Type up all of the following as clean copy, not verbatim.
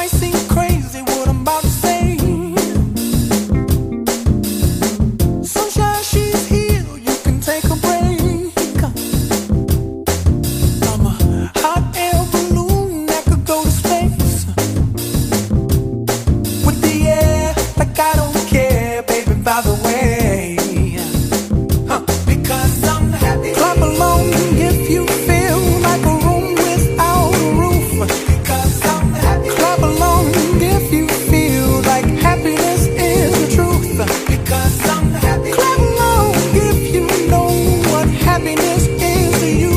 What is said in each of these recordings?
might seem crazy what I'm about to say. Sunshine, she's here, you can take a break. I'm a hot air balloon that could go to space. With the air, like I don't care, baby, by the way. Because I'm happy. Clap along if you feel like a room without a roof. Because I'm happy. Clap along if you feel like happiness is the truth. Because I'm happy. Clap along if you know what happiness is to you.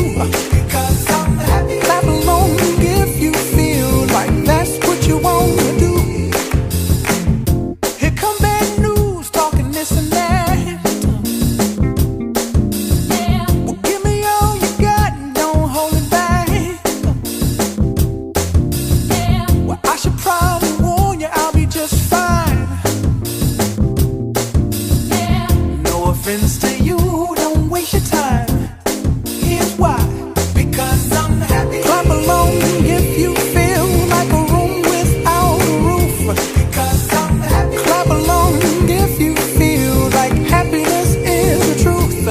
Because I'm happy. Clap along if you feel like that's what you want to do. Here come bad news, talking this and that. Well, give me all you got and don't hold it back. Well, I should probably warn you, I'll be just fine. No offense to you, don't waste your time. Here's why. Because I'm happy. Clap along if you feel like a room without a roof. Because I'm happy. Clap along if you feel like happiness is the truth.